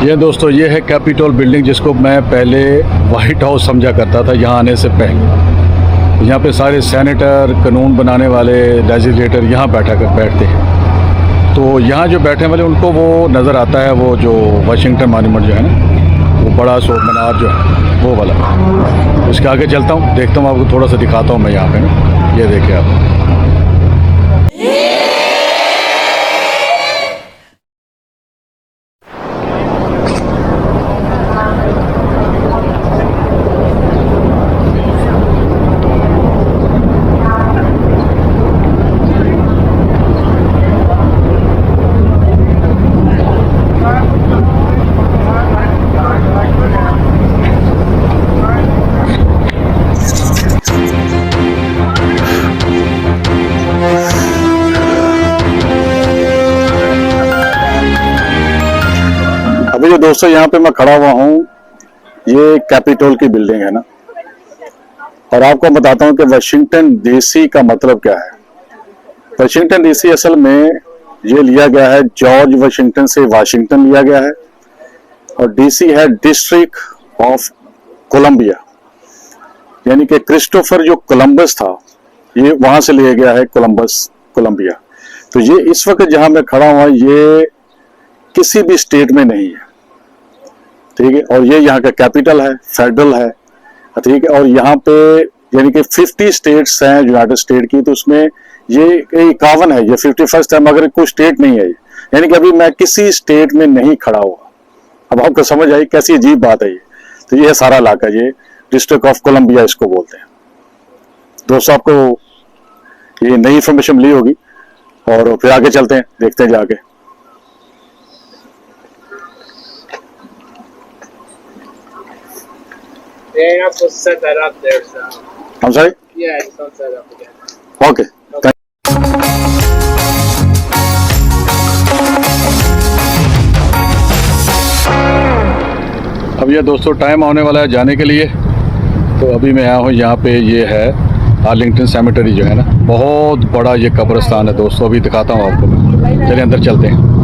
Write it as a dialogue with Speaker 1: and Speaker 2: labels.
Speaker 1: ये दोस्तों ये है कैपिटल बिल्डिंग, जिसको मैं पहले वाइट हाउस समझा करता था यहाँ आने से पहले। यहाँ पे सारे सेनेटर, कानून बनाने वाले, लेजिस्लेटर यहाँ बैठते हैं। तो यहाँ जो बैठने वाले उनको वो नज़र आता है, वो जो वाशिंगटन मॉन्यूमेंट जो है ना, वो बड़ा सो मीनार जो है वो वाला। उसके आगे चलता हूँ, देखता हूँ, आपको थोड़ा सा दिखाता हूँ मैं यहाँ पे ना। ये देखिए आप। अभी जो दोस्तों यहाँ पे मैं खड़ा हुआ हूँ, ये कैपिटल की बिल्डिंग है ना। और आपको बताता हूँ कि वाशिंगटन डीसी का मतलब क्या है। वाशिंगटन डीसी असल में ये लिया गया है जॉर्ज वाशिंगटन से, वाशिंगटन लिया गया है। और डीसी है डिस्ट्रिक्ट ऑफ कोलंबिया, यानी कि क्रिस्टोफर जो कोलंबस था, ये वहां से लिया गया है, कोलंबस कोलंबिया। तो ये इस वक्त जहां मैं खड़ा हुआ, ये किसी भी स्टेट में नहीं है, ठीक है। और ये यहाँ का कैपिटल है, फेडरल है, ठीक है। और यहाँ पे यानी कि 50 स्टेट्स हैं यूनाइटेड स्टेट की, तो उसमें ये 51 है, ये 51st है, मगर कोई स्टेट नहीं है। यानी कि अभी मैं किसी स्टेट में नहीं खड़ा हुआ। अब आपको समझ आई कैसी अजीब बात है ये। तो ये सारा इलाका, ये डिस्ट्रिक्ट ऑफ कोलंबिया इसको बोलते हैं। दोस्तों आपको ये नई इंफॉर्मेशन मिली होगी, और फिर आगे चलते हैं, देखते हैं जाके।
Speaker 2: Yeah, you're not supposed to set that up there, so.
Speaker 1: I'm sorry?
Speaker 2: Yeah, just don't set it up again.
Speaker 1: Okay. अब ये दोस्तों टाइम आने वाला है जाने के लिए। तो अभी मैं आया हूँ यहाँ पे, ये है आर्लिंगटन सेमेटरी जो है ना, बहुत बड़ा ये कब्रिस्तान है दोस्तों। अभी दिखाता हूँ आपको मैं, चलिए अंदर चलते हैं।